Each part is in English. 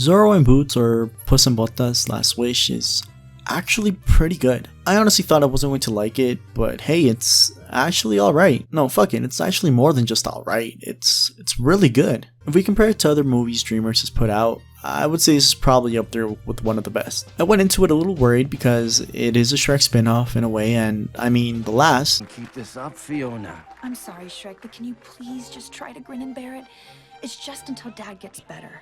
Zorro and Boots, or Puss and Botas Last Wish, is actually pretty good. I honestly thought I wasn't going to like it, but hey, it's actually alright. No, fuck it, it's actually more than just alright. It's really good. If we compare it to other movies DreamWorks has put out, I would say this is probably up there with one of the best. I went into it a little worried because it is a Shrek spin-off in a way, and I mean, the last... Keep this up, Fiona. I'm sorry, Shrek, but can you please just try to grin and bear it? It's just until Dad gets better.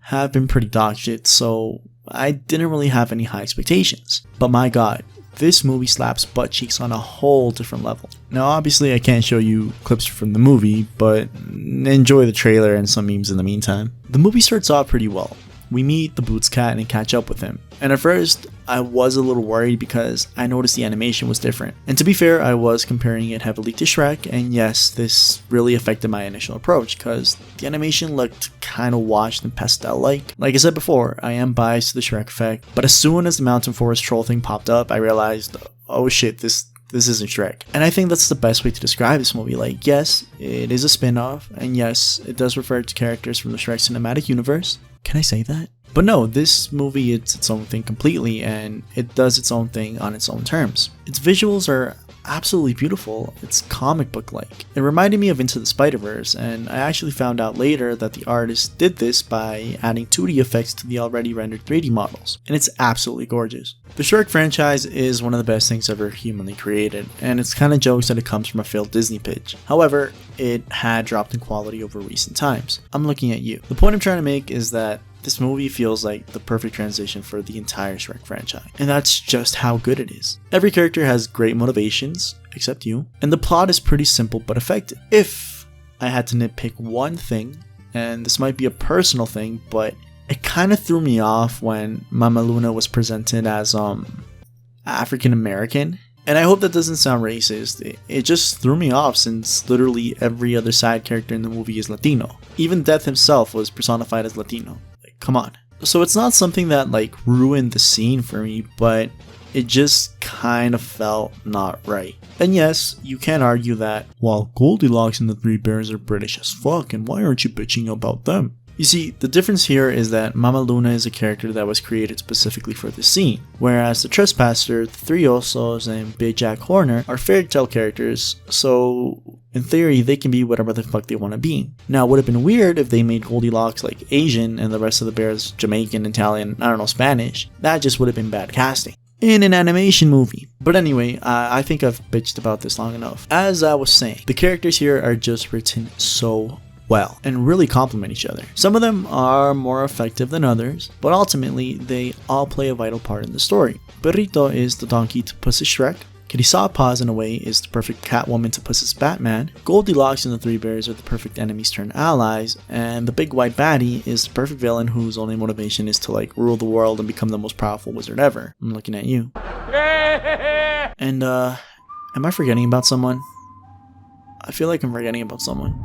have been pretty dog shit, so I didn't really have any high expectations. But my god, this movie slaps butt cheeks on a whole different level. Now obviously I can't show you clips from the movie, but enjoy the trailer and some memes in the meantime. The movie starts off pretty well. We meet the Boots cat and catch up with him. And at first, I was a little worried because I noticed the animation was different. And to be fair, I was comparing it heavily to Shrek, and yes, this really affected my initial approach because the animation looked kinda washed and pastel-like. Like I said before, I am biased to the Shrek effect, but as soon as the mountain forest troll thing popped up, I realized, oh shit, this isn't Shrek. And I think that's the best way to describe this movie. Like, yes, it is a spin-off, and yes, it does refer to characters from the Shrek cinematic universe. Can I say that? But no, this movie it's its own thing completely, and it does its own thing on its own terms. Its visuals are absolutely beautiful. It's comic book like. It reminded me of Into the Spider-Verse, and I actually found out later that the artist did this by adding 2D effects to the already rendered 3D models, and it's absolutely gorgeous. The Shrek franchise is one of the best things ever humanly created, and it's kinda jokes that it comes from a failed Disney pitch. However, it had dropped in quality over recent times. I'm looking at you. The point I'm trying to make is that this movie feels like the perfect transition for the entire Shrek franchise, and that's just how good it is. Every character has great motivations, except you, and the plot is pretty simple but effective. If I had to nitpick one thing, and this might be a personal thing, but it kind of threw me off when Mama Luna was presented as African American. And I hope that doesn't sound racist, it just threw me off since literally every other side character in the movie is Latino. Even Death himself was personified as Latino. Like, come on. So it's not something that like ruined the scene for me, but it just kind of felt not right. And yes, you can argue that, well, Goldilocks and the Three Bears are British as fuck, and why aren't you bitching about them? You see, the difference here is that Mama Luna is a character that was created specifically for this scene, whereas the Trespasser, the Three Osos, and Big Jack Horner are fairytale characters, so in theory they can be whatever the fuck they want to be. Now it would have been weird if they made Goldilocks like Asian and the rest of the bears Jamaican, Italian, I don't know, Spanish. That just would have been bad casting in an animation movie. But anyway, I think I've bitched about this long enough. As I was saying, the characters here are just written so well and really complement each other. Some of them are more effective than others, but ultimately they all play a vital part in the story. Perrito is the donkey to Puss's Shrek. Kitty Sawpaws in a way is the perfect Catwoman to Puss's Batman. Goldilocks and the Three Bears are the perfect enemies turned allies, and the big white baddie is the perfect villain whose only motivation is to like rule the world and become the most powerful wizard ever. I'm looking at you. And am I forgetting about someone? I feel like I'm forgetting about someone.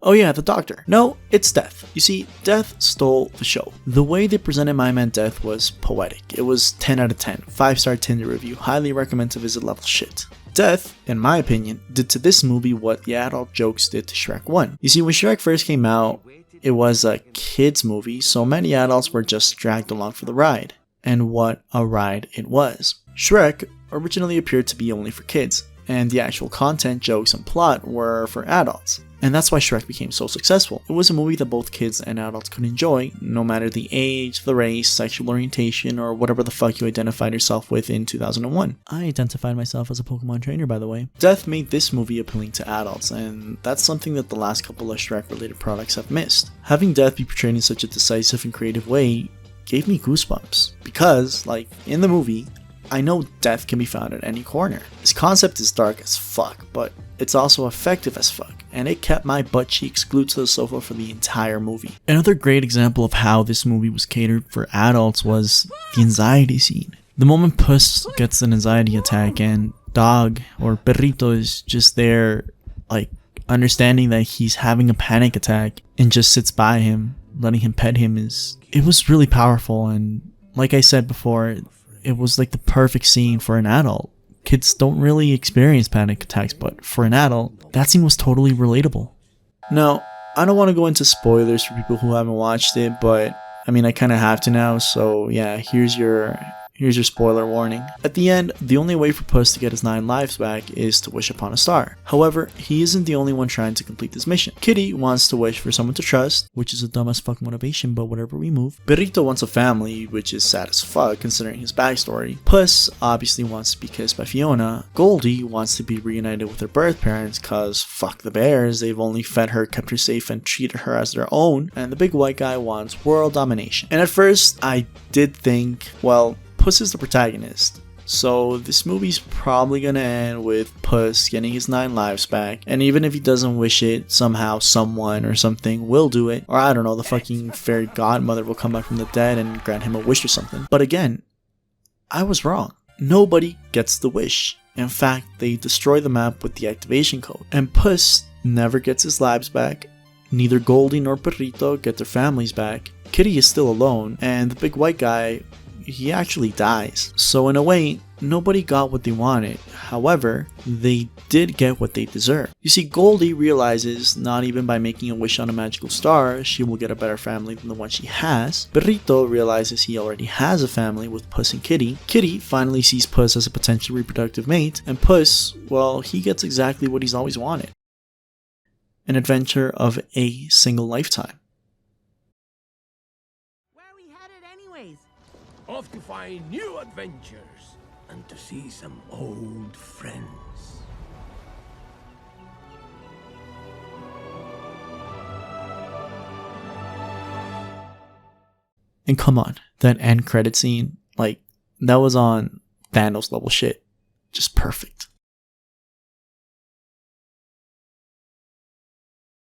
Oh yeah, the doctor. No, it's Death. You see, Death stole the show. The way they presented My Man Death was poetic. It was 10 out of 10, 5-star Tinder review, highly recommend to visit level shit. Death, in my opinion, did to this movie what the adult jokes did to Shrek 1. You see, when Shrek first came out, it was a kids movie, so many adults were just dragged along for the ride. And what a ride it was. Shrek originally appeared to be only for kids, and the actual content, jokes, and plot were for adults. And that's why Shrek became so successful. It was a movie that both kids and adults could enjoy, no matter the age, the race, sexual orientation, or whatever the fuck you identified yourself with in 2001. I identified myself as a Pokemon trainer, by the way. Death made this movie appealing to adults, and that's something that the last couple of Shrek-related products have missed. Having Death be portrayed in such a decisive and creative way gave me goosebumps. Because, like, in the movie, I know Death can be found at any corner. This concept is dark as fuck, but it's also effective as fuck, and it kept my butt cheeks glued to the sofa for the entire movie. Another great example of how this movie was catered for adults was the anxiety scene. The moment Puss gets an anxiety attack and Dog, or Perrito, is just there, like, understanding that he's having a panic attack and just sits by him, letting him pet him, it was really powerful. And like I said before, it was like the perfect scene for an adult. Kids don't really experience panic attacks, but for an adult, that scene was totally relatable. Now, I don't want to go into spoilers for people who haven't watched it, but I mean, I kind of have to now, so yeah, here's your spoiler warning. At the end, the only way for Puss to get his 9 lives back is to wish upon a star. However, he isn't the only one trying to complete this mission. Kitty wants to wish for someone to trust, which is a dumb as fuck motivation, but whatever we move. Perrito wants a family, which is sad as fuck considering his backstory. Puss obviously wants to be kissed by Fiona. Goldie wants to be reunited with her birth parents cause fuck the bears, they've only fed her, kept her safe, and treated her as their own. And the big white guy wants world domination. And at first, I did think, well, Puss is the protagonist, so this movie's probably gonna end with Puss getting his 9 lives back, and even if he doesn't wish it, somehow someone or something will do it, or I don't know, the fucking fairy godmother will come back from the dead and grant him a wish or something. But again, I was wrong. Nobody gets the wish. In fact, they destroy the map with the activation code, and Puss never gets his lives back. Neither Goldie nor Perrito get their families back. Kitty is still alone, and the big white guy, he actually dies. So in a way, nobody got what they wanted. However, they did get what they deserved. You see, Goldie realizes not even by making a wish on a magical star, she will get a better family than the one she has. Perrito realizes he already has a family with Puss and Kitty. Kitty finally sees Puss as a potential reproductive mate. And Puss, well, he gets exactly what he's always wanted. An adventure of a single lifetime. Off to find new adventures and to see some old friends. And come on, that end credit scene, like, that was on Thanos level shit. Just perfect.